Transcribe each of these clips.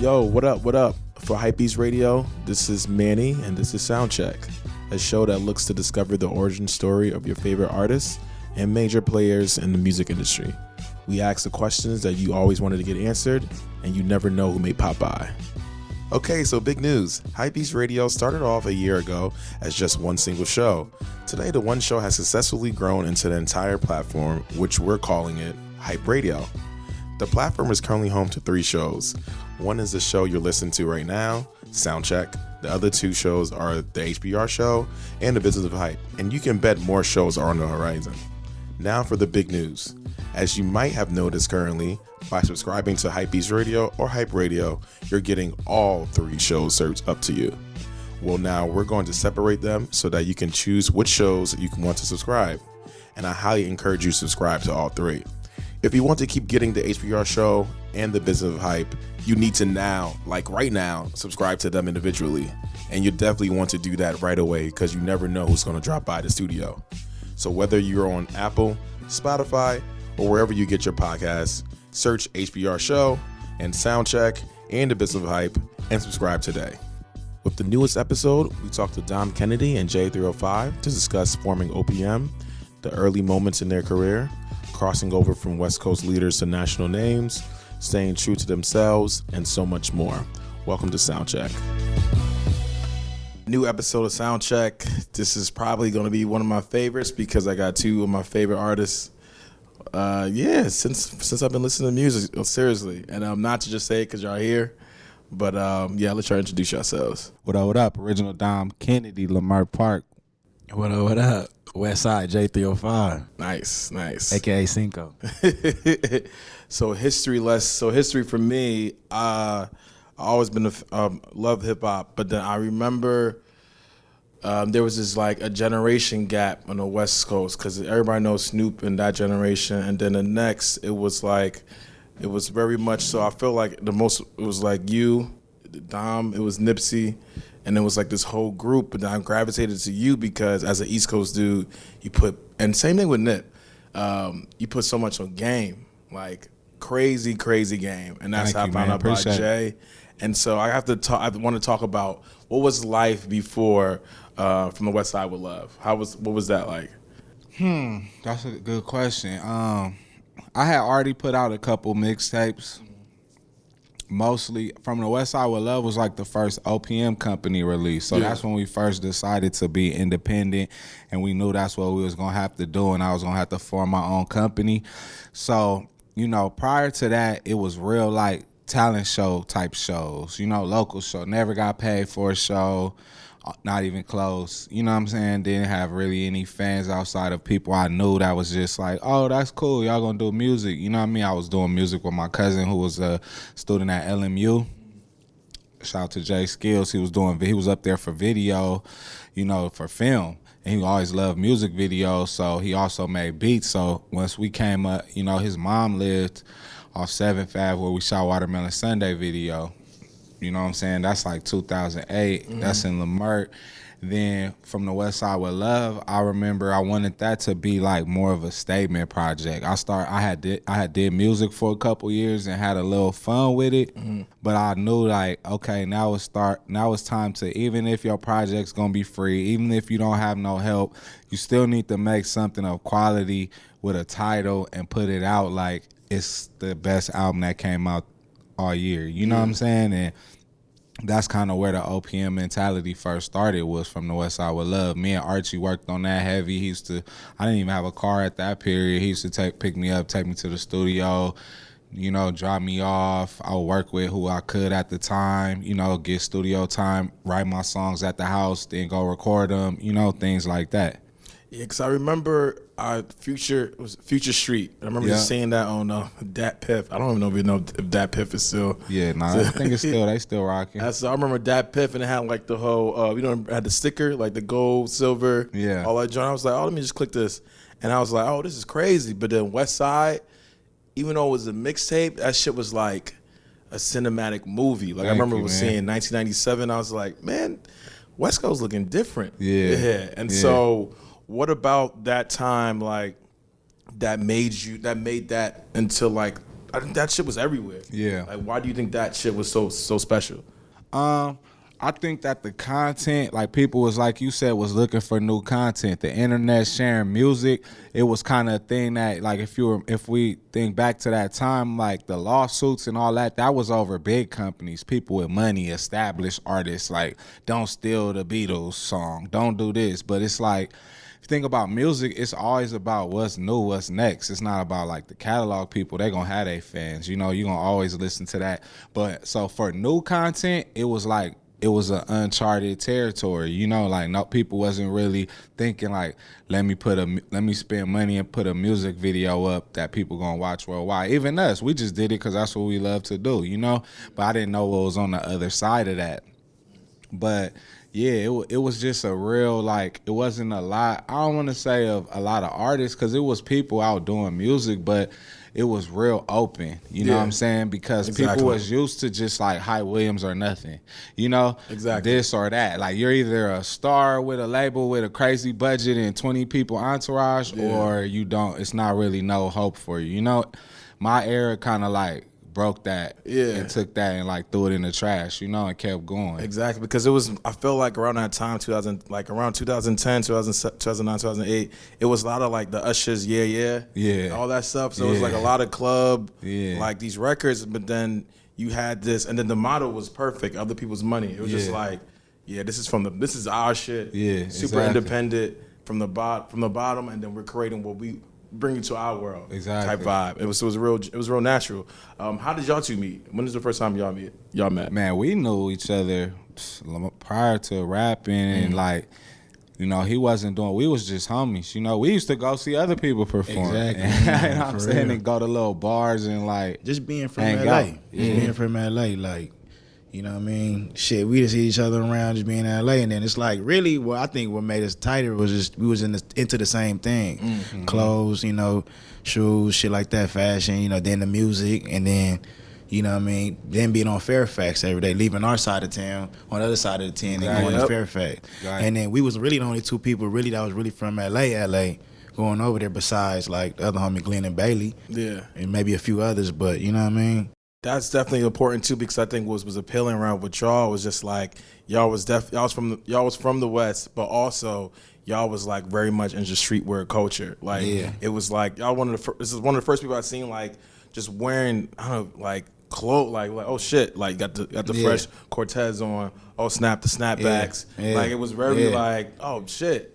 Yo, what up, what up? For HYPEBEAST Radio, this is Manny, and this is Soundcheck, a show that looks to discover the origin story of your favorite artists and major players in the music industry. We ask the questions that you always wanted to get answered, and you never know who may pop by. Okay, so big news. HYPEBEAST Radio started off a year ago as just one single show. Today, the one show has successfully grown into the entire platform, which we're calling it Hype Radio. The platform is currently home to 3 shows. One is the show you're listening to right now, Soundcheck. The other 2 shows are the HBR show and the Business of Hype. And you can bet more shows are on the horizon. Now for the big news. As you might have noticed currently, by subscribing to HYPEBEAST Radio or Hype Radio, you're getting all 3 shows served up to you. Well, now we're going to separate them so that you can choose which shows you can want to subscribe. And I highly encourage you to subscribe to all 3. If you want to keep getting the HBR show and the Business of Hype, you need to now, like right now, subscribe to them individually. And you definitely want to do that right away because you never know who's going to drop by the studio. So whether you're on Apple, Spotify, or wherever you get your podcasts, search HBR show and Soundcheck and the Business of Hype and subscribe today. With the newest episode, we talked to Dom Kennedy and J305 to discuss forming OPM, the early moments in their career, crossing over from West Coast leaders to national names, staying true to themselves, and so much more. Welcome to Soundcheck. New episode of Soundcheck. This is probably going to be one of my favorites because I got 2 of my favorite artists. Since I've been listening to music, seriously. And not to just say it because y'all here, but let y'all introduce yourselves. What up? Original Dom Kennedy, Lamar Park. What up? West Side J305. Nice. AKA Cinco. So history for me, I always been love hip hop, but then I remember there was this like a generation gap on the West Coast because everybody knows Snoop in that generation, and then the next it was very much so. I feel like it was like you, Dom, it was Nipsey. And it was like this whole group, but I gravitated to you because as an East Coast dude, and same thing with Nip, you put so much on game, like crazy game. And that's how I found out about Jay. And so I want to talk about what was life before From the West Side with Love. What was that like? That's a good question. I had already put out a couple mixtapes. Mostly From the West Side with Love was like the first OPM company release. So That's when we first decided to be independent, and we knew that's what we was going to have to do, and I was going to have to form my own company. So, prior to that, it was real like talent show type shows, local show. Never got paid for a show, not even close. You know what I'm saying? Didn't have really any fans outside of people I knew that was just like, oh, that's cool. Y'all gonna do music. You know what I mean? I was doing music with my cousin who was a student at LMU. Shout out to Jay Skills. He was up there for video, for film. And he always loved music videos, so he also made beats. So once we came up, his mom lived off 7th Ave where we shot Watermelon Sunday video. You know what I'm saying? That's like 2008. Mm-hmm. That's in Lamert. Then From the West Side with Love, I remember I wanted that to be like more of a statement project. I had did music for a couple years and had a little fun with it, but I knew like, okay, now it's time to, even if your project's gonna be free, even if you don't have no help, you still need to make something of quality with a title and put it out like it's the best album that came out all year. You know what I'm saying? And that's kind of where the OPM mentality first started, was From the West Side with Love. Me and Archie worked on that heavy. I didn't even have a car at that period. He used to pick me up, take me to the studio, drop me off. I would work with who I could at the time, get studio time, write my songs at the house, then go record them, things like that. Yeah, because I remember Future Street. I remember just seeing that on Dat Piff. I don't even know if Dat Piff is still. Yeah, I think it's still, they still rocking. So I remember Dat Piff, and it had like the whole, had the sticker, like the gold, silver, all that joint. I was like, let me just click this. And I was like, this is crazy. But then West Side, even though it was a mixtape, that shit was like a cinematic movie. Like I remember seeing 1997. I was like, man, West Coast looking different. Yeah. And so what about that time, like, that made that into like I think that shit was everywhere. Yeah. Like, why do you think that shit was so special? I think that the content, like people was like you said, was looking for new content. The internet sharing music, it was kind of a thing that, like, if we think back to that time, like the lawsuits and all that, that was over big companies, people with money, established artists. Like, don't steal the Beatles song, don't do this. But it's like, if you think about music, it's always about what's new, what's next. It's not about like the catalog people. They're gonna have their fans. You know, you're gonna always listen to that. But so for new content, it was like, it was an uncharted territory, you know, like no people wasn't really thinking like, let me spend money and put a music video up that people gonna watch worldwide. Even us, we just did it because that's what we love to do, you know. But I didn't know what was on the other side of that. But yeah, it was just a real, like, it wasn't a lot. I don't want to say of a lot of artists because it was people out doing music, but it was real open, you know what I'm saying? Because people was used to just like Hype Williams or nothing, you know? Exactly. This or that. Like, you're either a star with a label with a crazy budget and 20 people entourage, or you don't. It's not really no hope for you, you know? My era kind of like broke that and took that and like threw it in the trash, you know, and kept going. Exactly, because it was, I feel like around that time, around 2010, 2009, 2008, it was a lot of like the Ushers, all that stuff. So it was like a lot of club, like these records, but then you had this, and then the model was perfect, other people's money. It was just like, this is our shit. Super independent from the bottom, and then we're creating what we bring you to our world, type vibe. It was real natural. How did y'all two meet? When was the first time y'all met? Man, we knew each other prior to rapping, and like, you know, he wasn't doing. We was just homies. You know, we used to go see other people perform. Exactly. And, you know what I'm saying, and go to little bars and like just being from LA. Being from LA, like. You know what I mean? Shit, we just see each other around just being in LA, and then it's like really I think what made us tighter was just we was into the same thing. Clothes, you know, shoes, shit like that, fashion, you know, then the music, and then, you know what I mean, then being on Fairfax every day, leaving our side of town, on the other side of the 10 and going to Fairfax. And then we was really the only two people really that was really from LA going over there besides like the other homie Glenn and Bailey. Yeah. And maybe a few others, but you know what I mean? That's definitely important too, because I think what was appealing around with y'all was just like y'all was from the West, but also y'all was like very much into streetwear culture. Like it was like y'all this is one of the first people I seen like just wearing, I don't know, like clothes, like oh shit, like got the fresh Cortez on, oh snap, the snapbacks. Like it was very like, oh shit.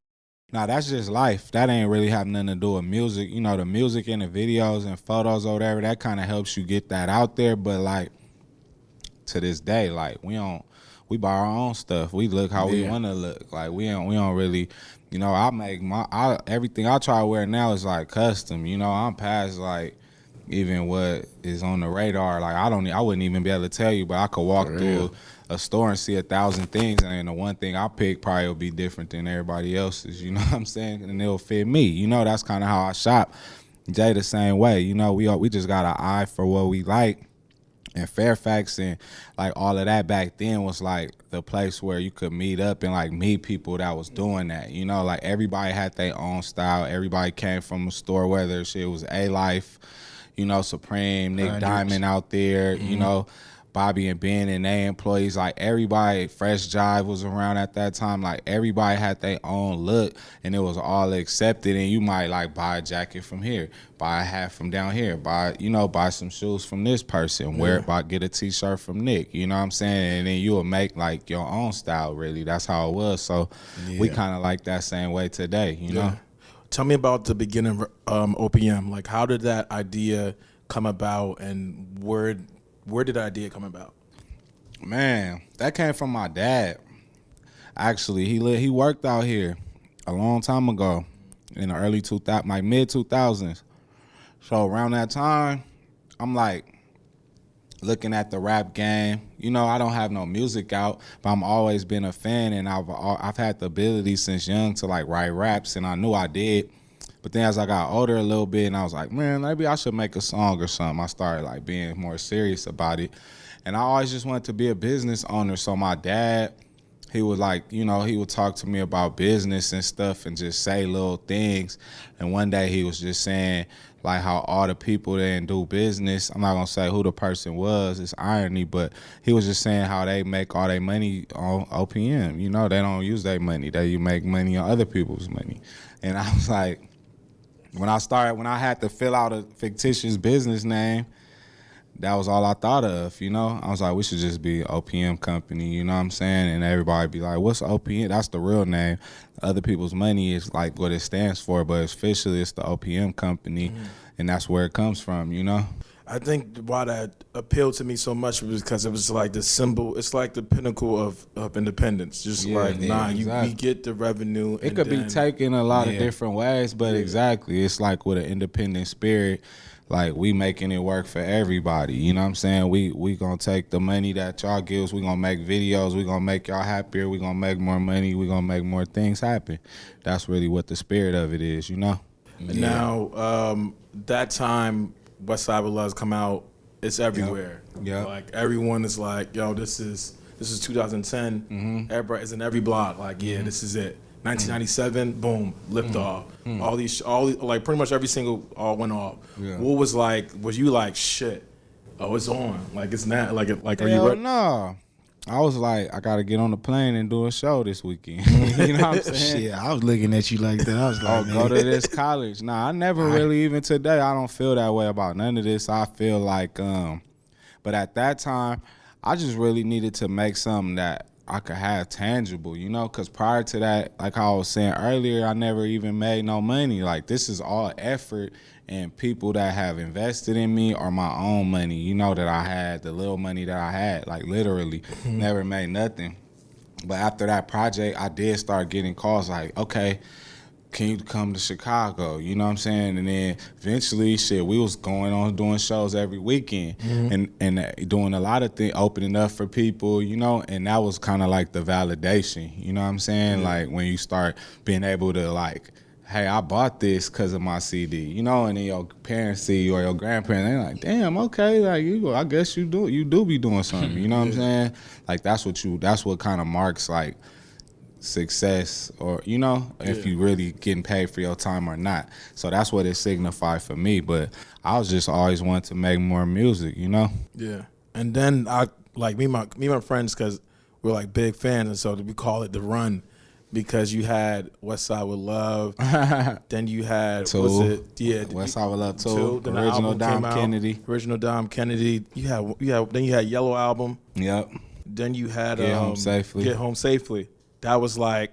Nah, that's just life. That ain't really have nothing to do with music. You know, the music and the videos and photos or whatever, that kind of helps you get that out there. But like, to this day, like we buy our own stuff. We look how we want to look. Like we don't really, you know, everything I try to wear now is like custom. You know, I'm past like even what is on the radar. Like I wouldn't even be able to tell you, but I could walk through a store and see 1,000 things, and the one thing I pick probably will be different than everybody else's, you know what I'm saying? And it'll fit me. You know, that's kind of how I shop. Jay the same way. You know, we just got an eye for what we like. And Fairfax and like all of that back then was like the place where you could meet up and like meet people that was doing that. You know, like everybody had their own style. Everybody came from a store, whether shit was A-Life, you know, Supreme, Nick Diamond out there, you know, Bobby and Ben and their employees, like everybody, Fresh Jive was around at that time. Like everybody had their own look, and it was all accepted. And you might like buy a jacket from here, buy a hat from down here, buy some shoes from this person, get a t-shirt from Nick. You know what I'm saying? And then you will make like your own style. Really, that's how it was. So we kind of like that same way today. You know. Tell me about the beginning of OPM. Like, how did that idea come about, and where did the idea come about? Man, that came from my dad. Actually, he worked out here a long time ago in the early 2000s, like mid 2000s. So around that time, I'm like looking at the rap game. You know, I don't have no music out, but I'm always been a fan, and I've had the ability since young to like write raps, and I knew I did. But then as I got older a little bit, and I was like, man, maybe I should make a song or something. I started like being more serious about it. And I always just wanted to be a business owner. So my dad, he would like, you know, he would talk to me about business and stuff and just say little things. And one day he was just saying like how all the people that didn't do business, I'm not gonna say who the person was, it's irony, but he was just saying how they make all their money on OPM. You know, they don't use their money. They make money on other people's money. And I was like, when I had to fill out a fictitious business name, that was all I thought of, you know? I was like, we should just be an OPM company, you know what I'm saying? And everybody be like, what's OPM? That's the real name. Other people's money is like what it stands for, but officially it's the OPM company, and that's where it comes from, you know? I think why that appealed to me so much was because it was like the symbol. It's like the pinnacle of independence. Just exactly. we get the revenue. It could be taken a lot of different ways, but exactly, it's like with an independent spirit. Like, we making it work for everybody, you know what I'm saying? We gonna take the money that y'all give us, we gonna make videos, we gonna make y'all happier, we gonna make more money, we gonna make more things happen. That's really what the spirit of it is, you know? Now, that time, West Side with Love's come out, it's everywhere. Yeah. Like, everyone is like, yo, this is 2010. Everybody is in every block, like, yeah, this is it. 1997, boom, lift off. All like pretty much every single all went off. Yeah. What was like? Was you like shit? Oh, it's on. Like it's not. Like are you ready? No. I was like, I gotta get on the plane and do a show this weekend. You know what I'm saying? Shit, I was looking at you like that. I was like, go to this college. Nah, I never really, even today, I don't feel that way about none of this. I feel like, but at that time, I just really needed to make something that I could have tangible, you know, because prior to that, like I was saying earlier, I never even made no money. Like, this is all effort and people that have invested in me or my own money, you know, that I had, the little money that I had, like literally never made nothing. But after that project, I did start getting calls like, okay, can you come to Chicago? You know what I'm saying? And then eventually, shit, we was going on doing shows every weekend and doing a lot of things, opening up for people, you know, and that was kind of like the validation, you know what I'm saying? Like when you start being able to like, hey, I bought this because of my CD, you know, and then your parents see you or your grandparents, they're like, damn, okay, like I guess you do be doing something, you know what I'm saying? Like that's what kind of marks like success, or you know, if you really getting paid for your time or not. So that's what it signified for me. But I was just always wanting to make more music, you know. Yeah. And then I like me and my friends, because we're like big fans, and so we call it the run, because you had West Side with Love, then you had West Side with Love 2, then original Dom Kennedy. You had Yellow Album. Yep. Then you had Get Home Safely. That was like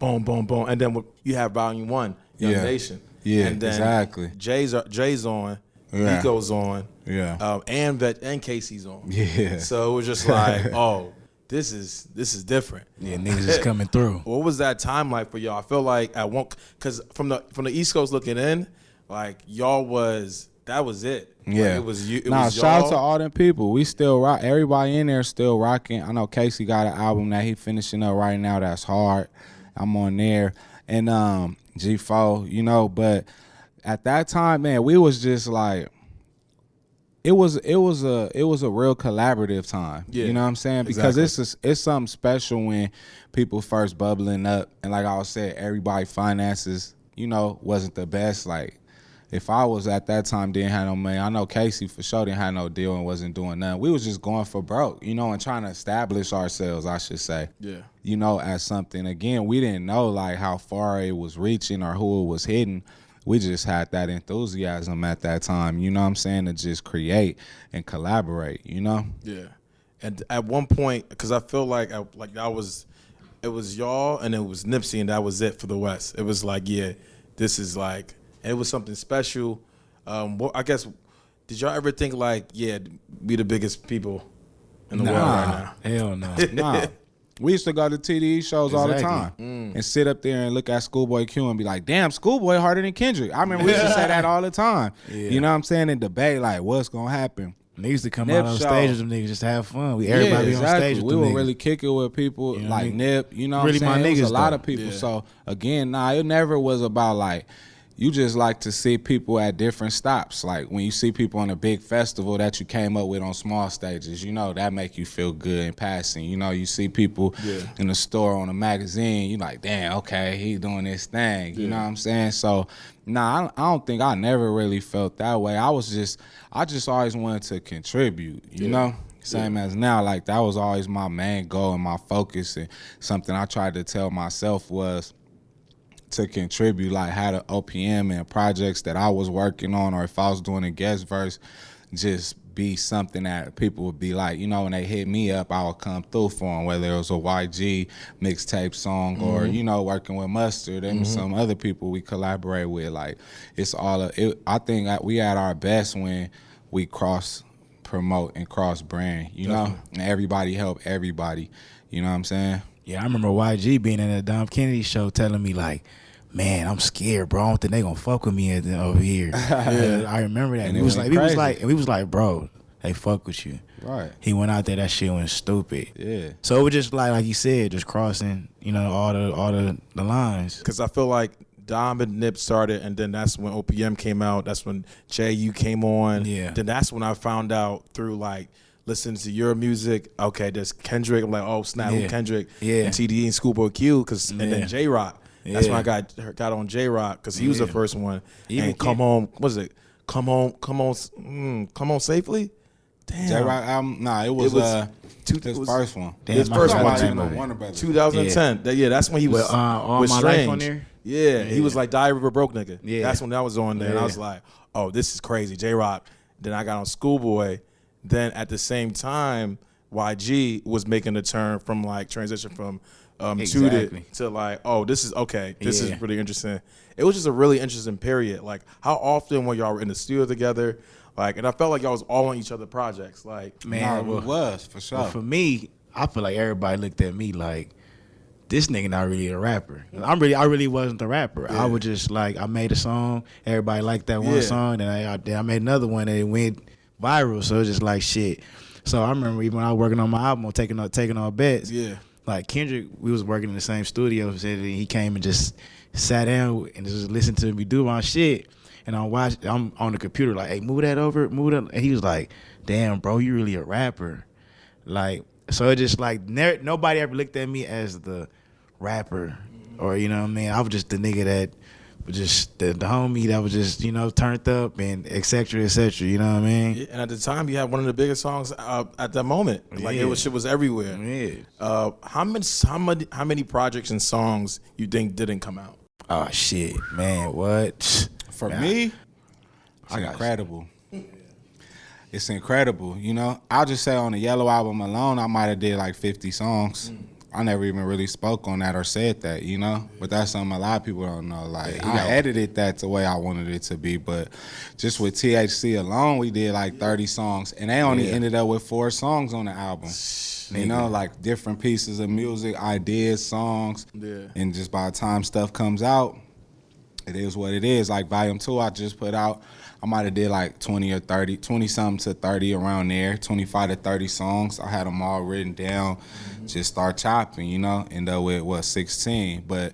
boom, boom, boom. And then you have Volume 1, Young Nation. Yeah, and then exactly. Jay's on, Nico's on, and Casey's on. Yeah. So it was just like, oh, this is different. Yeah, niggas is coming through. What was that time like for y'all? I feel like at one, because from the East Coast looking in, like that was it. Yeah, like, it was you. Shout out to all them people. We still rock. Everybody in there still rocking. I know Casey got an album that he finishing up right now. That's hard. I'm on there, and G4, you know. But at that time, man, we was just like, it was a real collaborative time. Yeah, you know what I'm saying? Because it's something special when people first bubbling up, and like I was saying, everybody finances, you know, wasn't the best. Like, if I was at that time didn't have no money, I know Casey for sure didn't have no deal and wasn't doing nothing. We was just going for broke, you know, and trying to establish ourselves, I should say. Yeah. You know, as something. Again, we didn't know like how far it was reaching or who it was hitting. We just had that enthusiasm at that time, you know what I'm saying, to just create and collaborate, you know? Yeah. And at one point, because I feel like it was y'all and it was Nipsey, and that was it for the West. It was like, yeah, this is like, it was something special. I guess, did y'all ever think like, yeah, we the biggest people in the world right now? Hell no. Nah. We used to go to TDE shows all the time and sit up there and look at ScHoolboy Q and be like, damn, ScHoolboy harder than Kendrick. I remember we used to say that all the time. Yeah. You know what I'm saying? And debate like, what's going to happen? And they used to come out on stage with them niggas just to have fun. Everybody be on stage with them We niggas. would really kick it with people, like Nip, you know really what I'm saying? My niggas, a lot of people. Yeah. So, again, it never was about like, you just like to see people at different stops. Like when you see people on a big festival that you came up with on small stages, you know, that make you feel good in passing. You know, you see people in the store on a magazine, you like, damn, okay, he doing this thing. You know what I'm saying? So, nah, I don't think I never really felt that way. I just always wanted to contribute, you know? Same as now, like that was always my main goal and my focus, and something I tried to tell myself was to contribute, like how the OPM and projects that I was working on, or if I was doing a guest verse, just be something that people would be like, you know, when they hit me up, I would come through for them, whether it was a YG mixtape song or, you know, working with Mustard and some other people we collaborate with. Like, it's all, I think that we at our best when we cross promote and cross brand, you know, and everybody help everybody, you know what I'm saying? Yeah, I remember YG being in a Dom Kennedy show telling me like, man, I'm scared, bro. I don't think they gonna fuck with me over here. I remember that. And we was like, bro, they fuck with you. Right. He went out there, that shit went stupid. Yeah. So it was just like you said, just crossing, you know, all the lines. Because I feel like Dom and Nip started, and then that's when OPM came out. That's when J.U. came on. Yeah. Then that's when I found out through like listening to your music. Okay, there's Kendrick. I'm like, oh snap, Kendrick. Yeah. And TDE and Schoolboy Q. And then J Rock. That's when I got on J Rock because he was the first one. Even and Come Home. What was it? Come Home Safely. Damn. J Rock album? Nah, it was his first one. Damn, his first one. Warner Brothers. 2010. Yeah, that's when he was All with My Strange. Life on there. Yeah, he was like Diary of a Broke Nigga. Yeah. That's when that was on there. And I was like, oh, this is crazy. J Rock. Then I got on Schoolboy. Then at the same time, YG was making the turn from like transition from Exactly. to like, oh, this is okay. This is pretty interesting. It was just a really interesting period. Like, how often when y'all were in the studio together? Like, and I felt like y'all was all on each other projects. Like, Man, It was, for sure. For me, I feel like everybody looked at me like, this nigga not really a rapper. I really wasn't the rapper. I was just like, I made a song, everybody liked that one song, and I made another one and it went viral. So it was just like shit. So I remember even when I was working on my album, taking all bets. yeah. Like Kendrick, we was working in the same studio. So he came and just sat down and just listened to me do my shit. And I'm on the computer like, hey, move that over, move that. And he was like, damn, bro, you really a rapper. Like, so it just like nobody ever looked at me as the rapper, or you know what I mean. I was just the nigga that was just the homie that was just, you know, turned up and et cetera, you know what I mean. Yeah, and at the time, you had one of the biggest songs at that moment. Like shit was everywhere. Yeah. How many projects and songs you think didn't come out? Oh shit, man, what? For me, it's incredible. It's incredible, you know. I'll just say on the Yellow album alone, I might have did like 50 songs. I never even really spoke on that or said that, you know. But that's something a lot of people don't know. Like, I edited that the way I wanted it to be. But just with THC alone, we did like 30 songs. And they only ended up with 4 songs on the album. You know, like different pieces of music, ideas, songs. Yeah. And just by the time stuff comes out, it is what it is. Like Volume 2 I just put out, I might have did like 20 or 30, 20-something to 30 around there, 25 to 30 songs. I had them all written down, just start chopping, you know, end up with 16. But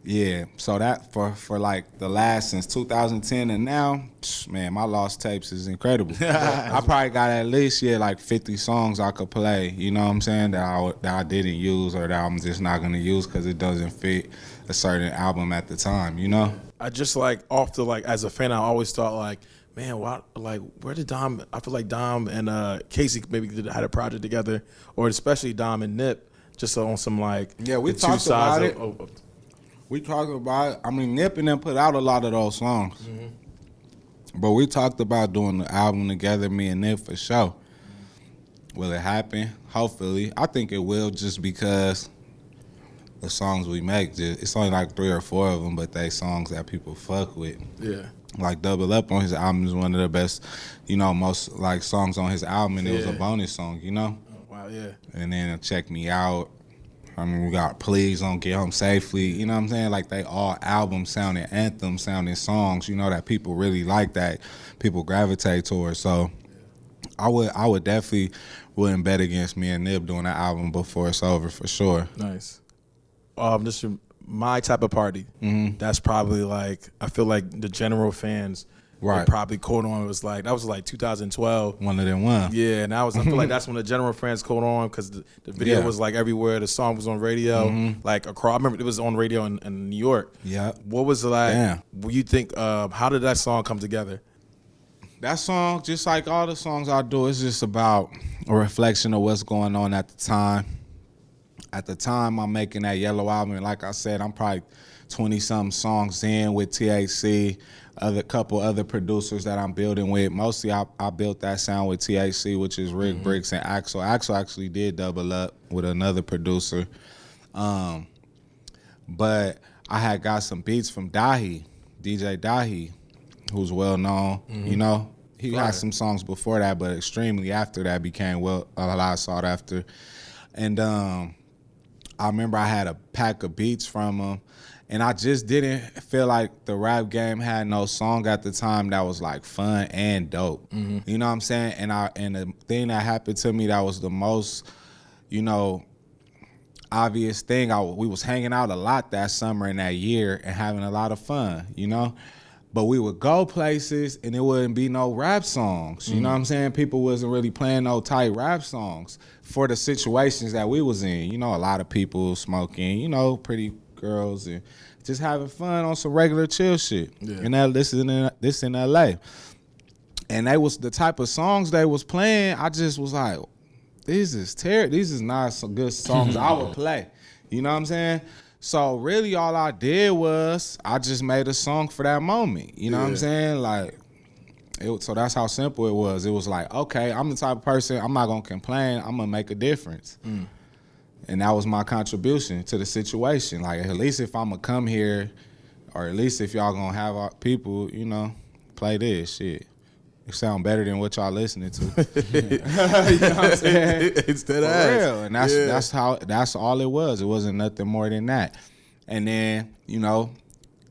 yeah, so that for like the last, since 2010 and now, man, my lost tapes is incredible. I probably got at least, like 50 songs I could play, you know what I'm saying, that I didn't use or that I'm just not going to use because it doesn't fit a certain album at the time, you know? I just like as a fan, I always thought like, man, where did Dom? I feel like Dom and Casey maybe had a project together, or especially Dom and Nip, just on some like we the talked two sides about it. We talked about it. I mean, Nip and them put out a lot of those songs, but we talked about doing the album together, me and Nip, for sure. Will it happen? Hopefully, I think it will, just because the songs we make, it's only like 3 or 4 of them, but they songs that people fuck with. Yeah. Like Double Up on his album is one of the best, you know, most like songs on his album, and it was a bonus song, you know? Oh, wow, yeah. And then Check Me Out. I mean, we got Please Don't Get Home Safely, you know what I'm saying? Like, they all album sounding, anthem sounding songs, you know, that people really like, that people gravitate towards. So I would definitely wouldn't bet against me and Nip doing that album before it's over, for sure. Nice. Just my type of party. That's probably like, I feel like the general fans would probably caught on. It was like, that was like 2012. One of them one. Yeah, and I feel like that's when the general fans caught on because the video was like everywhere. The song was on radio, like across. I remember it was on radio in New York. Yeah. What was it like? Damn. What you think? How did that song come together? That song, just like all the songs I do, it's just about a reflection of what's going on at the time. At the time, I'm making that Yellow album, and like I said, I'm probably 20-something songs in with THC, couple other producers that I'm building with. Mostly, I built that sound with THC, which is Rick Bricks and Axel. Axel actually did double up with another producer. But I had got some beats from Dahi, DJ Dahi, who's well known. You know, he had some songs before that, but extremely after that became a lot sought after. And I remember I had a pack of beats from him, and I just didn't feel like the rap game had no song at the time that was like fun and dope. You know what I'm saying? And the thing that happened to me that was the most, you know, obvious thing, we was hanging out a lot that summer and that year and having a lot of fun, you know? But we would go places and it wouldn't be no rap songs. You know what I'm saying? People wasn't really playing no tight rap songs for the situations that we was in. You know, a lot of people smoking, you know, pretty girls and just having fun on some regular chill shit. Yeah. And this in LA. And they was the type of songs they was playing, I just was like, these is not some good songs I would play. You know what I'm saying? So really all I did was I just made a song for that moment. You know what I'm saying? Like, so that's how simple it was. It was like, okay, I'm the type of person, I'm not gonna complain, I'm gonna make a difference. And that was my contribution to the situation. Like, at least if I'm gonna come here, or at least if y'all gonna have our people, you know, play this shit. It sound better than what y'all listening to. You know what I'm saying? It's that For ass. real. And that's all it was. It wasn't nothing more than that. And then, you know,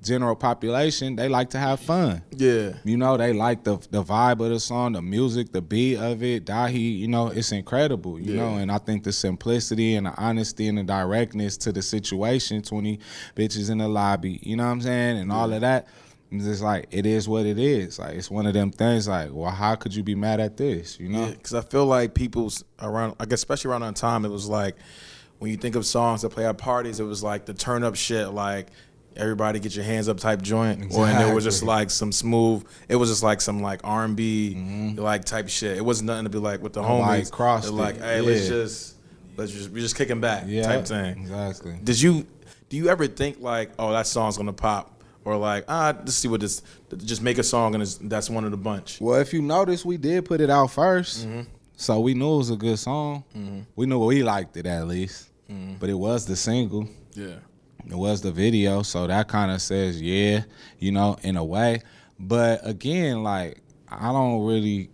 general population, they like to have fun. Yeah. You know, they like the vibe of the song, the music, the beat of it. Dahi, you know, it's incredible, you know, and I think the simplicity and the honesty and the directness to the situation, 20 bitches in the lobby, you know what I'm saying? And all of that. It's just like, it is what it is. Like, it's one of them things like, well, how could you be mad at this, you know? Because I feel like people's around, I guess especially around that time, it was like, when you think of songs that play at parties, it was like the turn up shit, like everybody get your hands up type joint. Exactly. Or and there was just like some smooth, it was just like some like R&B like type shit. It wasn't nothing to be like with the homies. Crossed like, hey, we're just kicking back type thing. Exactly. Do you ever think like, oh, that song's gonna pop? Or like, let's see what this, just make a song and that's one of the bunch. Well, if you notice, we did put it out first. So we knew it was a good song. We knew we liked it at least. But it was the single. Yeah. It was the video. So that kind of says, yeah, you know, in a way. But again, like, I don't really,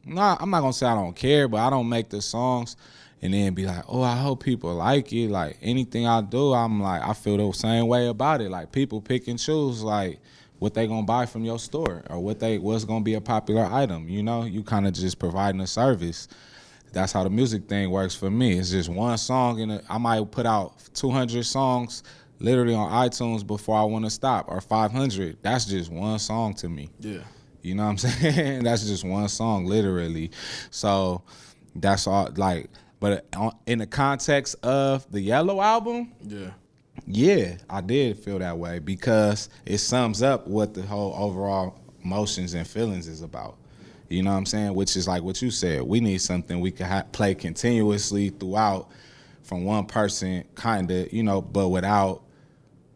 I'm not going to say I don't care, but I don't make the songs and then be like, oh, I hope people like it. Like, anything I do, I'm like, I feel the same way about it. Like, people pick and choose, like, what they gonna buy from your store or what's gonna be a popular item, you know? You kind of just providing a service. That's how the music thing works for me. It's just one song, and I might put out 200 songs literally on iTunes before I want to stop, or 500. That's just one song to me. Yeah. You know what I'm saying? That's just one song, literally. So that's all, like, but in the context of the Yellow album, yeah, I did feel that way because it sums up what the whole overall emotions and feelings is about. You know what I'm saying? Which is like what you said. We need something we can play continuously throughout from one person, kind of, you know, but without,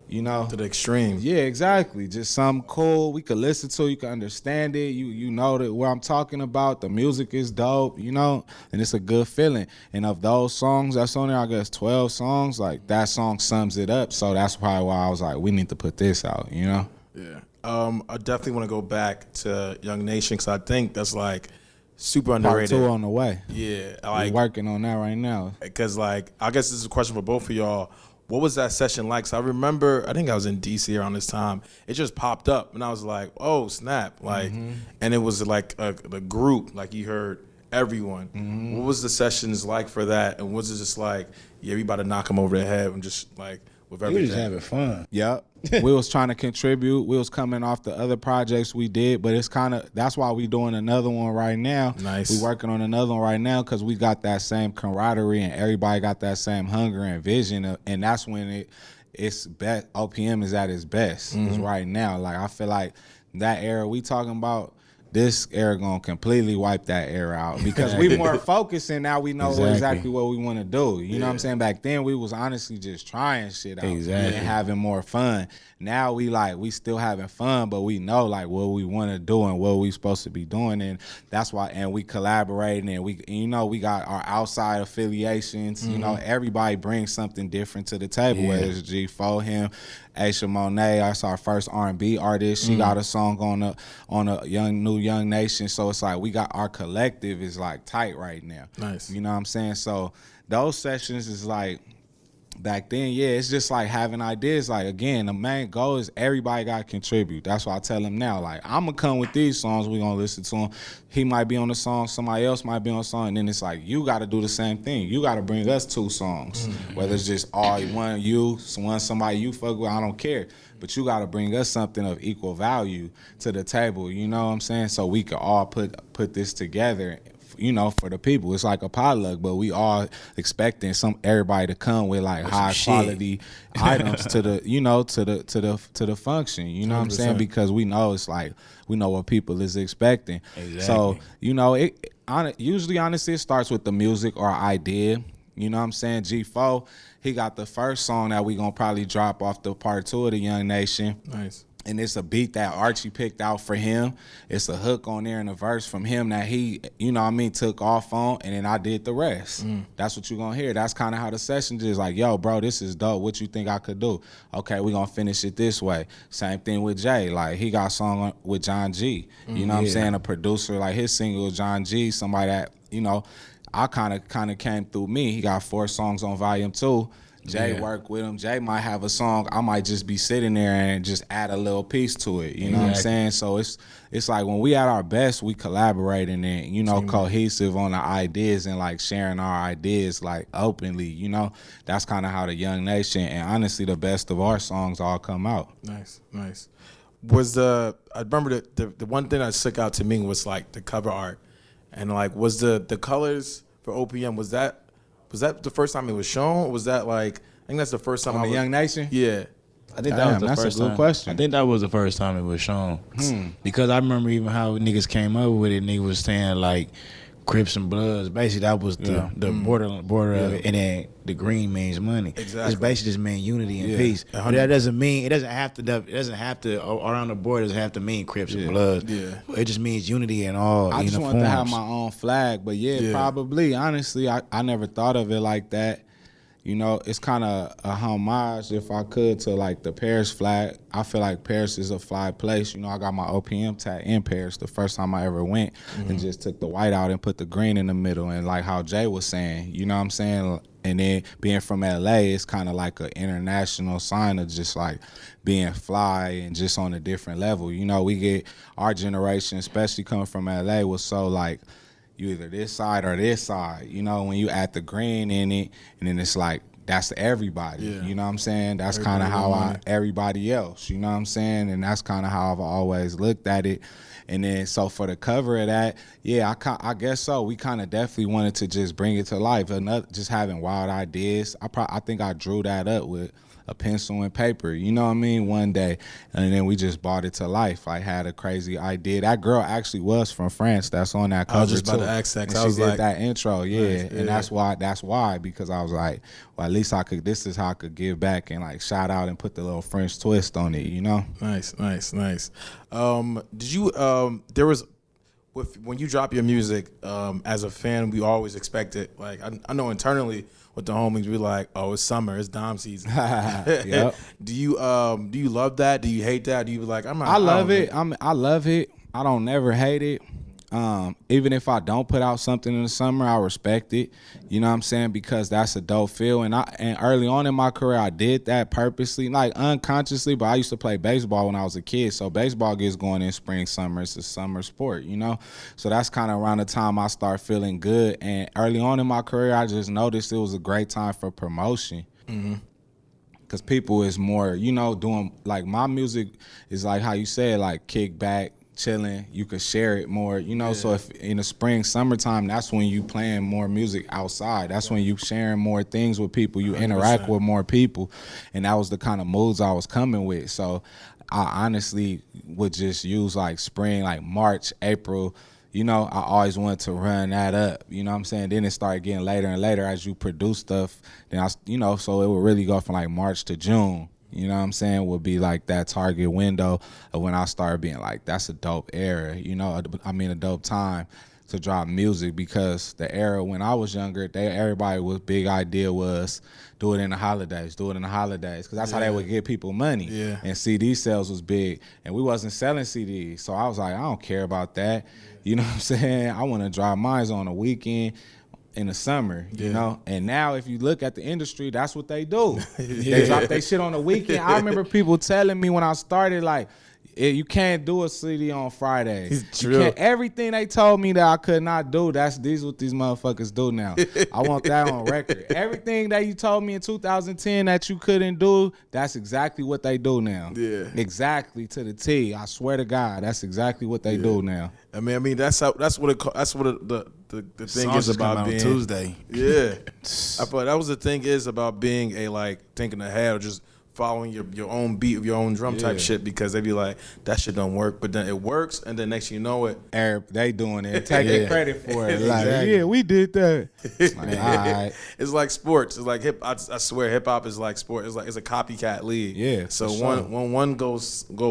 you know, to the extreme. Yeah, exactly. Just something cool we could listen to, you can understand it, you know that what I'm talking about, the music is dope, you know, and it's a good feeling. And of those songs that's on there, I guess 12 songs, like that song sums it up. So that's probably why I was like, we need to put this out, you know? Yeah. I definitely want to go back to Young Nation because I think that's like super underrated. Part 2 on the way. Yeah. Like, we're working on that right now. Because like, I guess this is a question for both of y'all. What was that session like? So I remember, I think I was in DC around this time. It just popped up, and I was like, "Oh snap!" Like, and it was like the group, like you heard everyone. What was the sessions like for that? And was it just like, yeah, we about to knock them over the head, and just like, with We everything. was just having fun. Yep. We was trying to contribute. We was coming off the other projects we did, but it's kind of, that's why we doing another one right now. Nice. We working on another one right now because we got that same camaraderie and everybody got that same hunger and vision, and that's when it's best. OPM is at its best is right now. Like, I feel like that era we talking about, this era gonna completely wipe that era out because we more focused and now we know exactly what we want to do. You know what I'm saying? Back then we was honestly just trying shit out and having more fun. Now we still having fun, but we know like what we want to do and what we supposed to be doing, and that's why. And we collaborating, and we got our outside affiliations. You know, everybody brings something different to the table. Whether it's G4, him, Aisha Monet, that's our first R&B artist. She got a song on a Young Nation. So it's like we got our collective is like tight right now. Nice. You know what I'm saying? So those sessions is like, back then, it's just like having ideas. Like, again, the main goal is everybody got to contribute. That's why I tell him now, like, I'm going to come with these songs. We're going to listen to them. He might be on the song. Somebody else might be on a song. And then it's like, you got to do the same thing. You got to bring us 2 songs. Whether it's just one you, somebody you fuck with, I don't care. But you got to bring us something of equal value to the table. You know what I'm saying? So we could all put this together, you know, for the people. It's like a potluck, but we all expecting everybody to come with like high quality items to the, you know, to the function. You know what I'm saying? Because we know it's like, we know what people is expecting. Exactly. So, you know, usually honestly it starts with the music or idea. You know what I'm saying? G4, he got the first song that we gonna probably drop off the part 2 of the Young Nation. Nice. And it's a beat that Archie picked out for him. It's a hook on there and a verse from him that he, you know what I mean, took off on, and then I did the rest. That's what you're going to hear. That's kind of how the session is. Like, yo, bro, this is dope. What you think I could do? Okay, we're going to finish it this way. Same thing with Jay. Like, he got a song with John G. You know what I'm saying? A producer, like his single, John G, somebody that, you know, I kind of came through me. He got 4 songs on volume 2. Jay work with him. Jay might have a song. I might just be sitting there and just add a little piece to it. You know what I'm saying? So it's like when we at our best, we collaborating and, you know, cohesive on the ideas and like sharing our ideas like openly. You know, that's kind of how the Young Nation and honestly the best of our songs all come out. Nice. I remember the one thing that stuck out to me was like the cover art, and like was the colors for OPM, was that the first time it was shown? Or was that like, I think that's the first time on the Young Nation? Yeah. I think that was the that's first a good time. question. I think that was the first time it was shown. Because I remember even how niggas came up with it, niggas was saying like Crips and Bloods. Basically that was the border of it, and then the green means money. Exactly. It's basically just mean unity and peace. But that doesn't mean, it doesn't have to around the board, it doesn't have to mean Crips and Bloods. Yeah. It just means unity and all I just uniforms. want to have my own flag, but probably. Honestly, I never thought of it like that. You know, it's kind of a homage, if I could, to like the Paris flag. I feel like Paris is a fly place. You know, I got my OPM tag in Paris the first time I ever went, and just took the white out and put the green in the middle. And like how Jay was saying, you know what I'm saying? And then being from LA, it's kind of like an international sign of just like being fly and just on a different level. You know, we get our generation, especially coming from LA, was so like, you either this side or this side, you know, when you add the green in it, and then it's like, that's everybody, you know what I'm saying? That's kind of how everybody else, you know what I'm saying? And that's kind of how I've always looked at it. And then, so for the cover of that, I guess so. We kind of definitely wanted to just bring it to life. Just having wild ideas. I think I drew that up with a pencil and paper, you know what I mean, one day. And then we just brought it to life. I had a crazy idea. That girl actually was from France. That's on that cover. I was just about to ask that. She did that intro, nice, and that's why, because I was like, well, at least this is how I could give back and like shout out and put the little French twist on it, you know? Nice. Did you, when you drop your music, as a fan, we always expect it. Like, I know internally with the homies, we like, oh, it's summer, it's Dom season. Yep. Do you love that? Do you hate that? Do you be like, I love it. I love it. I don't never hate it. Even if I don't put out something in the summer, I respect it. You know what I'm saying? Because that's a dope feel. And early on in my career, I did that purposely, like unconsciously, but I used to play baseball when I was a kid. So baseball gets going in spring, summer. It's a summer sport, you know? So that's kind of around the time I start feeling good. And early on in my career, I just noticed it was a great time for promotion. Cause people is more, you know, doing like my music is like how you said, like kick back, chilling. You could share it more, you know. So if in the spring, summertime, that's when you playing more music outside. That's when you sharing more things with people. You 100%. Interact with more people, and that was the kind of moods I was coming with. So I honestly would just use like spring, like March, April. You know, I always wanted to run that up, you know what I'm saying? Then it started getting later and later as you produce stuff. Then you know, so it would really go from like March to June, you know what I'm saying? Would be like that target window of when I started being like, that's a dope era, you know, I mean a dope time to drop music, because the era when I was younger, everybody was big idea was do it in the holidays, because that's how they would get people money. Yeah. And CD sales was big, and we wasn't selling CDs, so I was like, I don't care about that. You know what I'm saying? I want to drop mines on a weekend in the summer, you know? And now if you look at the industry, that's what they do. They drop their shit on the weekend. I remember people telling me when I started, like, you can't do a CD on Fridays. Everything they told me that I could not do, these what these motherfuckers do now. I want that on record. Everything that you told me in 2010 that you couldn't do, that's exactly what they do now. Yeah. Exactly to the T. I swear to God, that's exactly what they do now. I mean that's what the thing is about being Tuesday. Yeah. I thought that was the thing is about being a like thinking ahead or just following your own beat of your own drum type shit, because they be like, that shit don't work, but then it works, and then next thing you know it, they doing it, taking credit for it. Like, yeah, we did that. Like, all right. It's like sports. It's like I swear, hip hop is like sport. It's a copycat league. Yeah. So when one go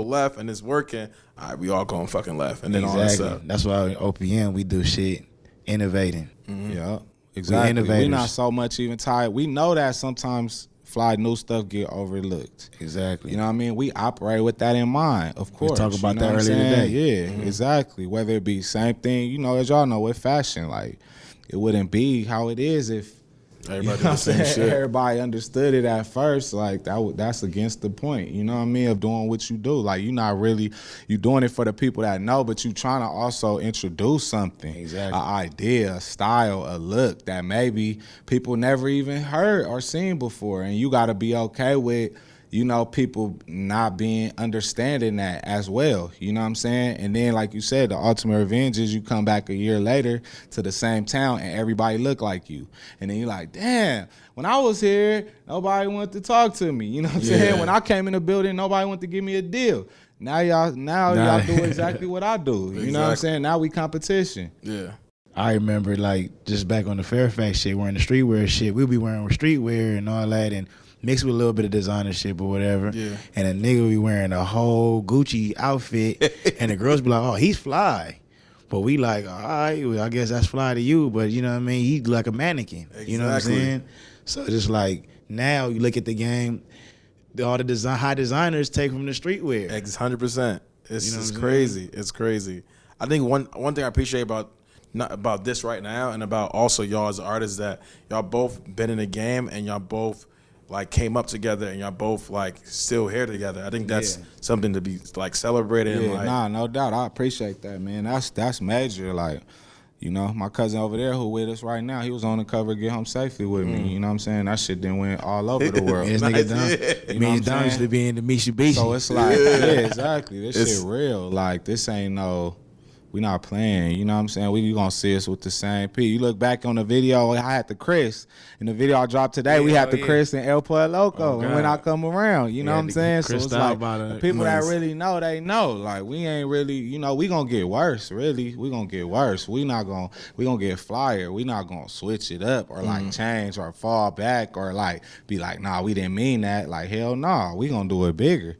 left and it's working, all right, we all going fucking left, and then all that stuff. That's why in OPM we do shit innovating. Mm-hmm. Yeah, exactly. We not so much even tired. We know that sometimes fly new stuff get overlooked. Exactly. You know what I mean? We operate with that in mind, of course. We talked about that earlier today. Yeah, exactly. Whether it be same thing, you know, as y'all know with fashion, like it wouldn't be how it is if everybody did the same shit. Everybody understood it at first. Like that's against the point, you know what I mean, of doing what you do. Like you doing it for the people that know, but you trying to also introduce something. Exactly. An idea, a style, a look that maybe people never even heard or seen before. And you gotta be okay with, you know, people not being understanding that as well. You know what I'm saying? And then, like you said, the ultimate revenge is you come back a year later to the same town and everybody look like you. And then you're like, damn, when I was here, nobody wanted to talk to me. You know what I'm saying? When I came in the building, nobody wanted to give me a deal. Now y'all do exactly what I do. You know what I'm saying? Now we competition. Yeah. I remember, like, just back on the Fairfax shit, wearing the streetwear shit. We'll be wearing streetwear and all that, and mixed with a little bit of designer shit or whatever. Yeah. And a nigga will be wearing a whole Gucci outfit, and the girls be like, oh, he's fly. But we like, all right, well, I guess that's fly to you, but you know what I mean? He's like a mannequin. Exactly. You know what I'm saying? So just like, now you look at the game, all the high designers take from the streetwear. 100%. It's crazy. It's crazy. I think one thing I appreciate about this right now, and about also y'all as artists, that y'all both been in the game and y'all both like came up together and y'all both like still here together. I think that's something to be like celebrated. Yeah, like, no doubt. I appreciate that, man. That's major. Like, you know, my cousin over there who with us right now, he was on the cover Get Home Safely with me. You know what I'm saying? That shit then went all over the world. This nigga Don used to be in the Mitsubishi. So it's like, yeah, exactly. This shit real. Like, this ain't no, we not playing, you know what I'm saying? We gonna see us with the same P. You look back on the video, I had the Chris. In the video I dropped today, we had the Chris and El Pollo Loco. And when I come around, you know what I'm saying? So it's like, the people that really know, they know. Like, we ain't really, you know, we gonna get worse, really. We gonna get worse. We gonna get flyer. We not gonna switch it up or like change or fall back or like be like, nah, we didn't mean that. Like, hell no, we gonna do it bigger.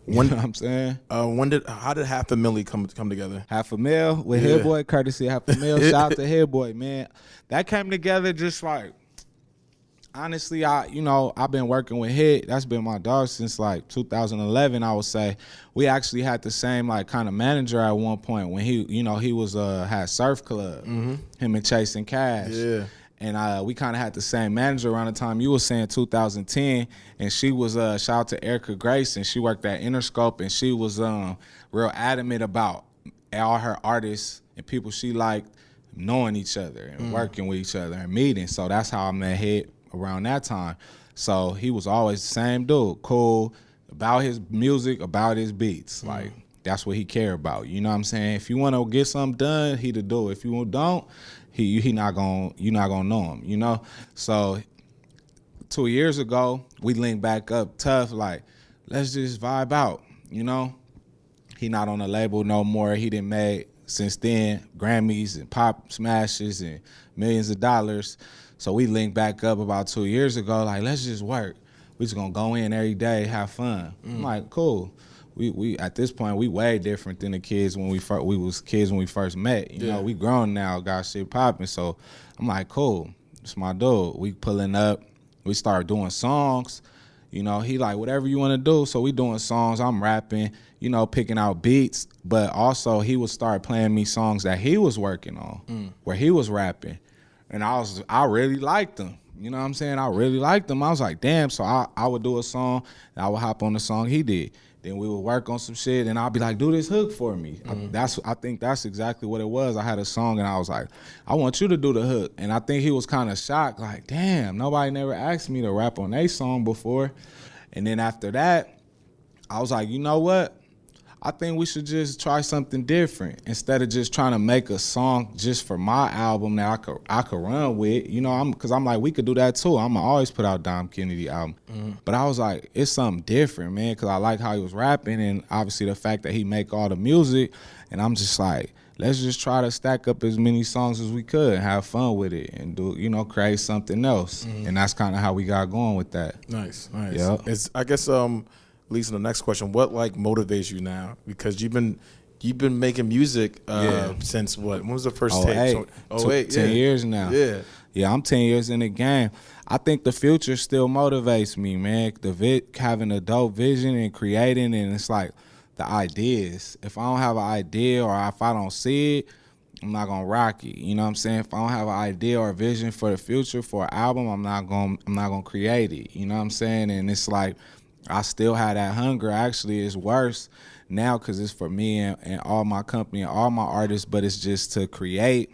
You know what I'm saying? How did Half a Milli come together? Half a Mil with Headboy, courtesy Half a Mil. Shout out to Headboy, man. That came together just like, honestly, I've been working with Head. That's been my dog since like 2011, I would say. We actually had the same like kind of manager at one point when he was had Surf Club, him and Chasing Cash. Yeah. And we kind of had the same manager around the time you were saying 2010, and she was shout out to Erica Grace, and she worked at Interscope, and she was real adamant about all her artists and people she liked knowing each other and working with each other and meeting. So that's how I met around that time. So he was always the same dude, cool, about his music, about his beats. Like, that's what he cared about. You know what I'm saying? If you want to get something done, he to do it. If you don't, you not gonna know him, you know? So 2 years ago, we linked back up tough, like, let's just vibe out, you know? He not on the label no more. He done made, since then, Grammys and pop smashes and millions of dollars. So we linked back up about 2 years ago, like, let's just work. We just gonna go in every day, have fun. I'm like, cool. We at this point, we way different than the kids when we was kids when we first met. You know, we grown now, got shit popping. So I'm like, cool, it's my dude. We pulling up, we start doing songs. You know, he like, whatever you want to do. So we doing songs, I'm rapping, you know, picking out beats. But also he would start playing me songs that he was working on, where he was rapping. And I really liked them. You know what I'm saying? I really liked them. I was like, damn. So I would do a song, and I would hop on the song he did. Then we would work on some shit, and I'd be like, do this hook for me. I think that's exactly what it was. I had a song, and I was like, I want you to do the hook. And I think he was kind of shocked, like, damn, nobody never asked me to rap on a song before. And then after that, I was like, you know what? I think we should just try something different instead of just trying to make a song just for my album that I could run with. You know, because I'm like, we could do that too. I'm always put out Dom Kennedy album. But I was like, it's something different, man, because I like how he was rapping and obviously the fact that he make all the music. And I'm just like, let's just try to stack up as many songs as we could and have fun with it and do, you know, create something else. And that's kind of how we got going with that. Nice. Yeah. It's, I guess, leads to the next question. What like motivates you now? Because you've been making music since what? When was the first tape? 08, 10 years now. Yeah, I'm 10 years in the game. I think the future still motivates me, man. Having a dope vision and creating, and it's like the ideas. If I don't have an idea or if I don't see it, I'm not gonna rock it. You know what I'm saying? If I don't have an idea or a vision for the future for an album, I'm not gonna create it. You know what I'm saying? And it's like, I still have that hunger. Actually, it's worse now because it's for me and all my company and all my artists, but it's just to create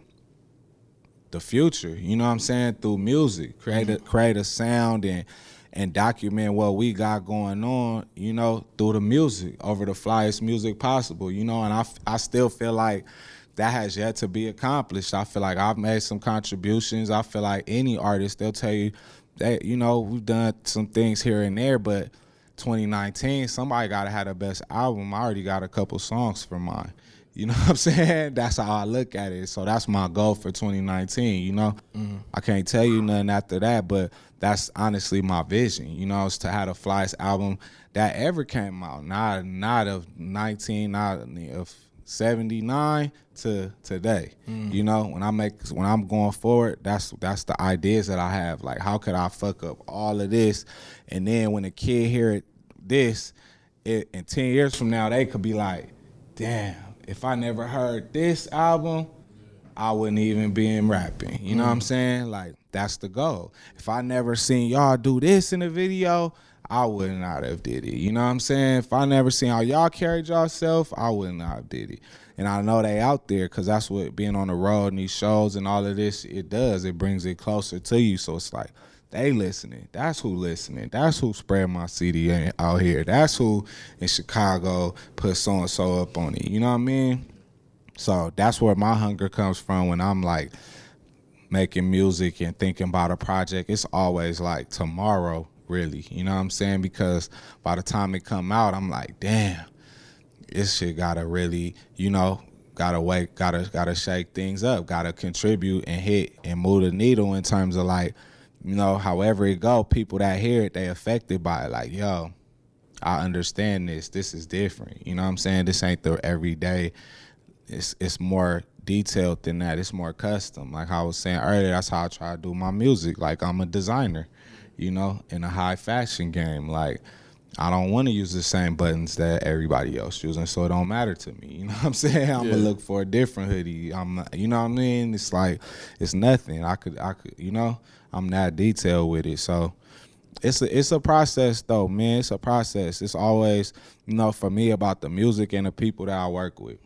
the future, you know what I'm saying, through music, create a sound and document what we got going on, you know, through the music, over the flyest music possible, you know, and I still feel like that has yet to be accomplished. I feel like I've made some contributions. I feel like any artist, they'll tell you that, you know, we've done some things here and there, but 2019, somebody gotta have the best album. I already got a couple songs for mine. You know what I'm saying? That's how I look at it. So that's my goal for 2019, you know? I can't tell you nothing after that, but that's honestly my vision, you know, is to have the flyest album that ever came out. Not of 79 to today. You know, when I'm going forward, that's the ideas that I have. Like, how could I fuck up all of this? And then when a kid hear this, in 10 years from now, they could be like, damn, if I never heard this album, I wouldn't even be in rapping. You know what I'm saying? Like, that's the goal. If I never seen y'all do this in the video, I would not have did it. You know what I'm saying? If I never seen how y'all carried yourself, I would not have did it. And I know they out there because that's what being on the road and these shows and all of this, it does. It brings it closer to you. So it's like, they listening. That's who listening. That's who spread my CD out here. That's who in Chicago put so-and-so up on it. You know what I mean? So that's where my hunger comes from when I'm like making music and thinking about a project. It's always like tomorrow, really. You know what I'm saying? Because by the time it come out, I'm like, damn, this shit gotta really, you know, gotta shake things up, gotta contribute and hit and move the needle in terms of like, you know, however it go, people that hear it, they affected by it. Like, yo, I understand this. This is different. You know what I'm saying? This ain't the everyday. It's more detailed than that. It's more custom. Like I was saying earlier, that's how I try to do my music. Like, I'm a designer, you know, in a high fashion game. Like, I don't want to use the same buttons that everybody else using, so it don't matter to me. You know what I'm saying? I'm gonna look for a different hoodie. I'm not, you know what I mean? It's like, it's nothing. I could, you know, I'm that detailed with it. So it's a process though, man. It's a process. It's always, you know, for me about the music and the people that I work with.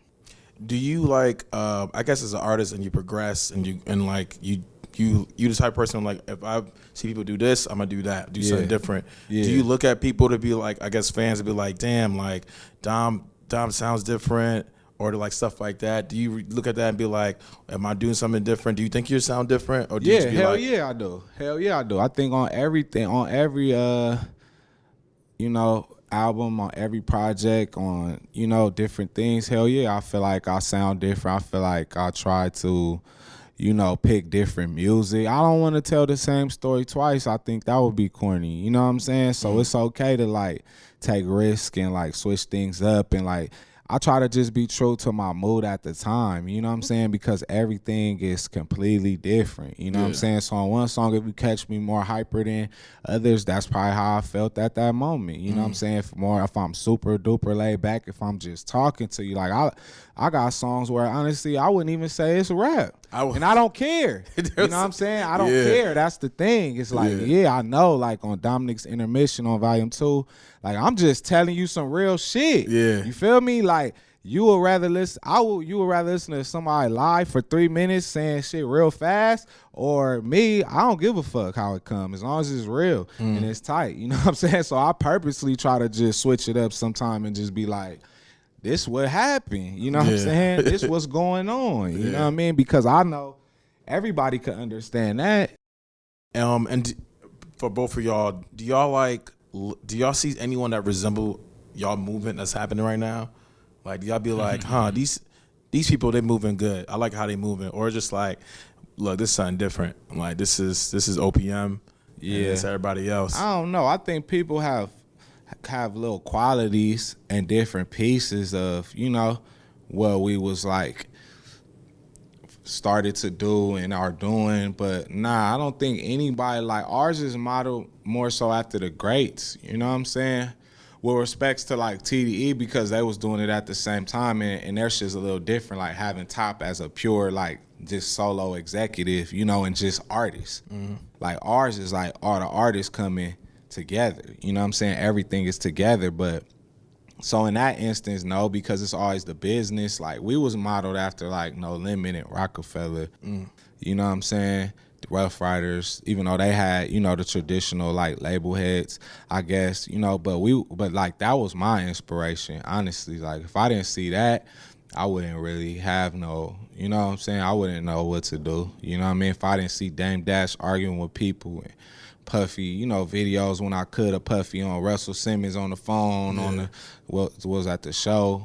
Do you like, I guess as an artist and you progress and you you the type of person like if I see people do this, I'm gonna do that, do something different. Yeah. Do you look at people to be like, I guess fans to be like, damn, like Dom sounds different, or like stuff like that? Do you look at that and be like, am I doing something different? Do you think you sound different, or do you just be like, yeah, I do. Hell yeah, I do. I think on everything, on every album, on every project, on different things. Hell yeah, I feel like I sound different. I feel like I try to pick different music. I don't want to tell the same story twice. I think that would be corny. You know what I'm saying? So it's okay to like take risk and like switch things up, and like I try to just be true to my mood at the time. You know what I'm saying? Because everything is completely different. You know what I'm saying? So on one song, if you catch me more hyper than others, that's probably how I felt at that moment. You know what I'm saying? If I'm super duper laid back, if I'm just talking to you, like I got songs where honestly I wouldn't even say it's rap. And I don't care. You know what I'm saying? I don't care. That's the thing. It's like, I know, like on Dominic's Intermission on Volume 2, like I'm just telling you some real shit. Yeah. You feel me? Like you would rather listen to somebody live for 3 minutes saying shit real fast, or me, I don't give a fuck how it comes as long as it's real and it's tight. You know what I'm saying? So I purposely try to just switch it up sometime and just be like, this what happened, you know what I'm saying? This what's going on, you know what I mean? Because I know everybody could understand that. And for both of y'all, do y'all see anyone that resemble y'all movement that's happening right now? Like, do y'all be like, these people, they moving good. I like how they moving. Or just like, look, this is something different. I'm like, this is OPM. Yeah. And it's everybody else. I don't know. I think people have little qualities and different pieces of, what we was like started to do and are doing. But nah, I don't think anybody, like ours is modeled more so after the greats, you know what I'm saying? With respects to like TDE, because they was doing it at the same time, and their shit's a little different, like having Top as a pure like just solo executive, and just artists. Like ours is like all the artists coming together, you know what I'm saying? Everything is together. But so in that instance, no, because it's always the business. Like we was modeled after like No Limit and Rockefeller, you know what I'm saying? The Rough Riders, even though they had, the traditional like label heads, I guess, but like that was my inspiration, honestly. Like if I didn't see that, I wouldn't really have no, you know what I'm saying? I wouldn't know what to do, you know what I mean? If I didn't see Dame Dash arguing with people and Puffy, videos when I could of Puffy on Russell Simmons on the phone, on the, what was at the show,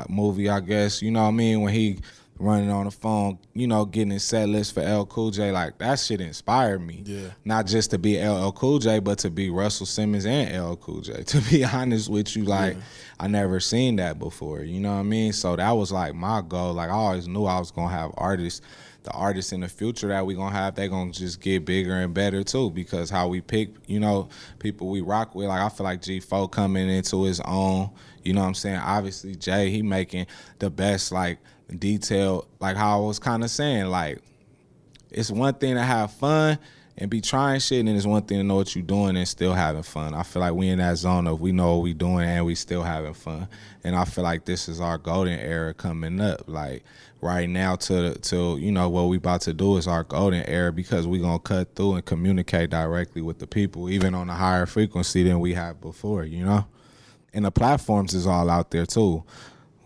movie, I guess, you know what I mean? When he running on the phone, getting his set list for LL Cool J, like that shit inspired me. Yeah. Not just to be LL Cool J, but to be Russell Simmons and LL Cool J. To be honest with you, like I never seen that before, you know what I mean? So that was like my goal. Like I always knew I was gonna have the artists in the future that we gonna have, they gonna just get bigger and better too, because how we pick, people we rock with. Like I feel like G4 coming into his own, you know what I'm saying? Obviously Jay, he making the best like detailed, like how I was kind of saying, like it's one thing to have fun and be trying shit, and it's one thing to know what you're doing and still having fun. I feel like we in that zone of we know what we doing and we still having fun. And I feel like this is our golden era coming up. Like right now to what we about to do is our golden era, because we gonna cut through and communicate directly with the people, even on a higher frequency than we have before, And the platforms is all out there too.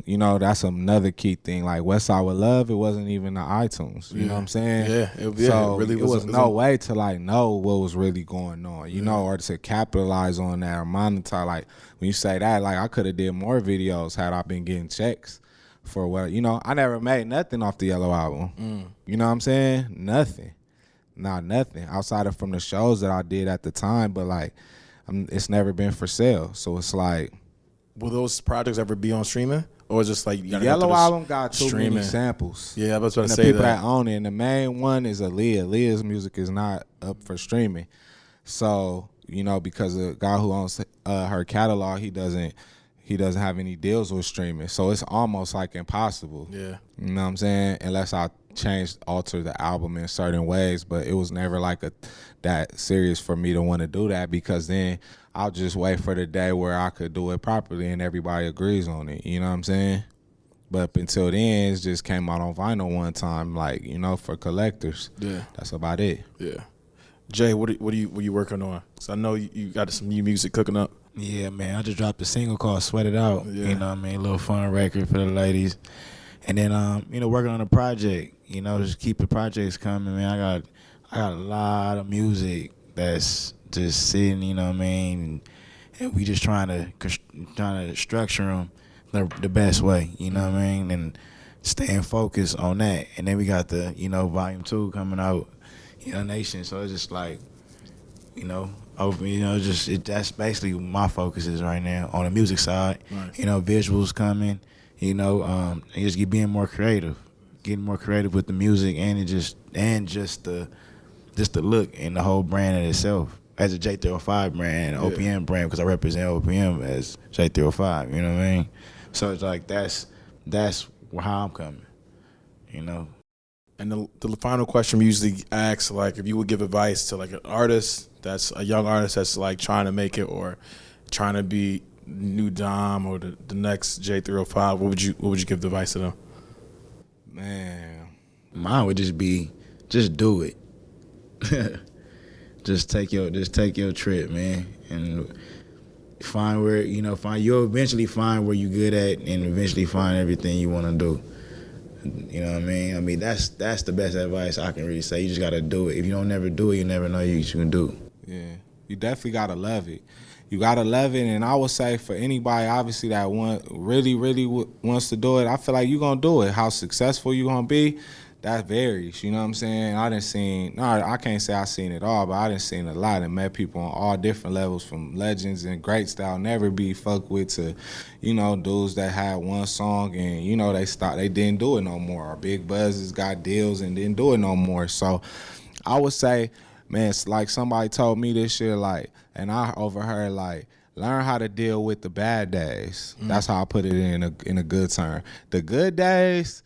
That's another key thing. Like Westside with Love, it wasn't even the iTunes. You know what I'm saying? Yeah, it really was no way to like know what was really going on, or to capitalize on that or monetize. Like when you say that, like I could have did more videos had I been getting checks for what, I never made nothing off the Yellow album. You know what I'm saying? Nothing. Not nothing. Outside of from the shows that I did at the time, but like it's never been for sale. So it's like, will those projects ever be on streaming? Or just like you the Yellow album got too many samples. Yeah, I was about to say that. The people that own it, and the main one is Aaliyah. Aaliyah's music is not up for streaming. So, because the guy who owns her catalog, he doesn't have any deals with streaming. So it's almost like impossible. Yeah. You know what I'm saying? Unless I alter the album in certain ways, but it was never like that serious for me to want to do that, because then I'll just wait for the day where I could do it properly and everybody agrees on it. You know what I'm saying? But up until then, it just came out on vinyl one time, like, you know, for collectors. Yeah. That's about it. Yeah. Jay, what are you working on? Cause I know you got some new music cooking up. Yeah, man. I just dropped a single called "Sweat It Out." Yeah. You know what I mean? A little fun record for the ladies. And then, you know, working on a project. You know, just keep the projects coming, man. I got a lot of music that's just sitting. You know what I mean? And we just trying to structure them the best way. You know what I mean? And staying focused on that. And then we got the, you know, Volume 2 coming out. You know, Nation. So it's just like, you know, that's basically what my focus is right now on the music side. Right. You know, visuals coming. You know, and just being more creative, getting more creative with the music and just the look and the whole brand in itself as a J305 brand, an OPM brand, because I represent OPM as J305. You know what I mean? So it's like that's how I'm coming. You know. And the final question we usually ask, like, if you would give advice to like an artist that's a young artist that's like trying to make it or trying to be new Dom or the next J305, what would you give the advice to them? Man, mine would just be, just do it. just take your trip, man, and find where, you know, you'll eventually find where you're good at and eventually find everything you want to do. You know what I mean? I mean, that's the best advice I can really say. You just got to do it. If you don't never do it, you never know what you can do. Yeah, you definitely got to love it. You got to love it, and I would say for anybody, obviously, that really wants to do it, I feel like you're going to do it. How successful you going to be, that varies, you know what I'm saying? I can't say I seen it all, but I done seen a lot and met people on all different levels, from legends and greats that'll never be fucked with to, you know, dudes that had one song and, you know, they didn't do it no more. Or big buzzes got deals and didn't do it no more. So I would say, man, it's like somebody told me this shit, like, and I overheard, like, learn how to deal with the bad days. That's how I put it in a good term. The good days,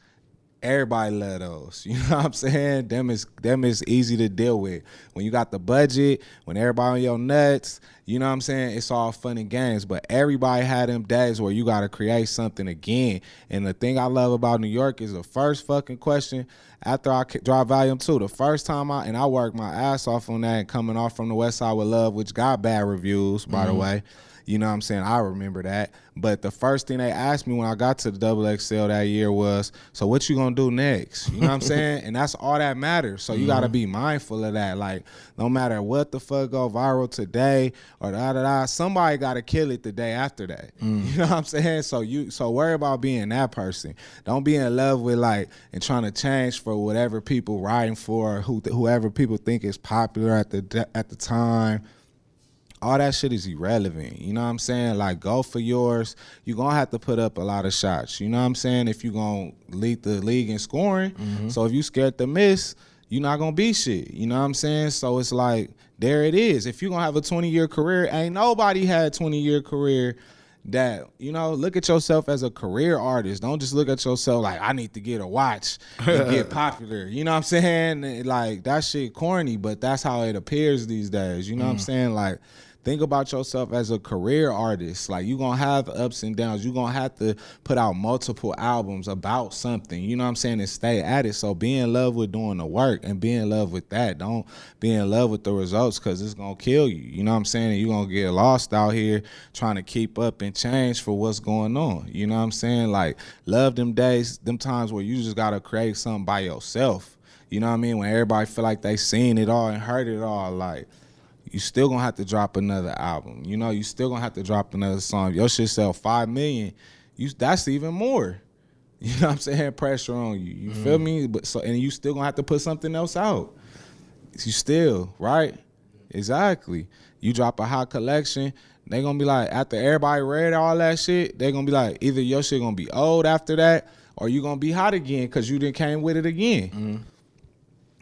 everybody love those. You know what I'm saying? Them is easy to deal with. When you got the budget, when everybody on your nuts, you know what I'm saying? It's all fun and games. But everybody had them days where you got to create something again. And the thing I love about New York is the first fucking question after I drop Volume 2, the first time I worked my ass off on that, and coming off from the West Side with Love, which got bad reviews, by the way. You know what I'm saying? I remember that. But the first thing they asked me when I got to the XXL that year was, so what you gonna do next? You know what I'm saying? And that's all that matters. So you gotta be mindful of that. Like, no matter what the fuck go viral today or da-da-da, somebody gotta kill it the day after that. You know what I'm saying? So worry about being that person. Don't be in love with, like, and trying to change for whatever people riding for, whoever people think is popular at the time. All that shit is irrelevant. You know what I'm saying? Like, go for yours. You're going to have to put up a lot of shots. You know what I'm saying? If you're going to lead the league in scoring. So if you scared to miss, you're not going to be shit. You know what I'm saying? So it's like, there it is. If you're going to have a 20-year career, ain't nobody had a 20-year career that, you know, look at yourself as a career artist. Don't just look at yourself like, I need to get a watch and get popular. You know what I'm saying? Like, that shit corny, but that's how it appears these days. You know what I'm saying? Like, think about yourself as a career artist. Like, you're going to have ups and downs. You're going to have to put out multiple albums about something, you know what I'm saying, and stay at it. So be in love with doing the work and be in love with that. Don't be in love with the results, because it's going to kill you. You know what I'm saying? And you're going to get lost out here trying to keep up and change for what's going on. You know what I'm saying? Like, love them days, them times where you just got to create something by yourself. You know what I mean? When everybody feel like they seen it all and heard it all, like, you still gonna have to drop another album. You know, you still gonna have to drop another song. If your shit sell 5 million, that's even more. You know what I'm saying? Pressure on you. You feel me? And you still gonna have to put something else out. You still, right? Exactly. You drop a hot collection, they gonna be like, after everybody read all that shit, they gonna be like, either your shit gonna be old after that, or you gonna be hot again because you done came with it again.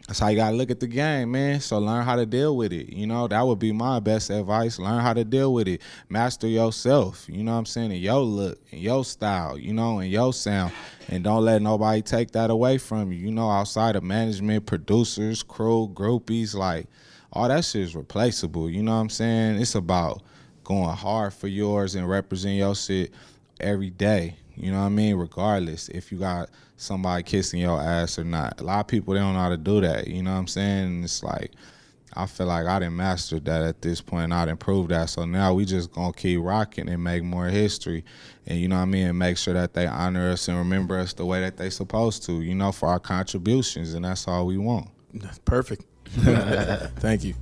That's how you gotta look at the game, man. So learn how to deal with it. You know, that would be my best advice. Learn how to deal with it. Master yourself, you know what I'm saying, and your look, and your style, you know, and your sound. And don't let nobody take that away from you. You know, outside of management, producers, crew, groupies, like, all that shit is replaceable. You know what I'm saying? It's about going hard for yours and representing your shit every day. You know what I mean? Regardless if you got somebody kissing your ass or not. A lot of people, they don't know how to do that. You know what I'm saying? And it's like, I feel like I done mastered that at this point, and I done proved that. So now we just gonna keep rocking and make more history, and you know what I mean, and make sure that they honor us and remember us the way that they supposed to, you know, for our contributions, and that's all we want. Perfect. Thank you.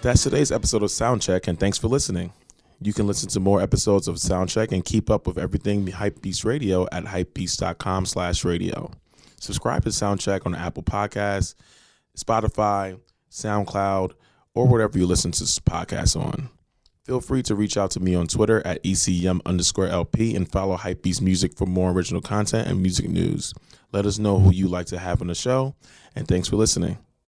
That's today's episode of Soundcheck, and thanks for listening. You can listen to more episodes of Soundcheck and keep up with everything HYPEBEAST Radio at hypebeast.com/radio. Subscribe to Soundcheck on Apple Podcasts, Spotify, SoundCloud, or whatever you listen to podcasts on. Feel free to reach out to me on Twitter at ECM_LP and follow HYPEBEAST Music for more original content and music news. Let us know who you'd like to have on the show, and thanks for listening.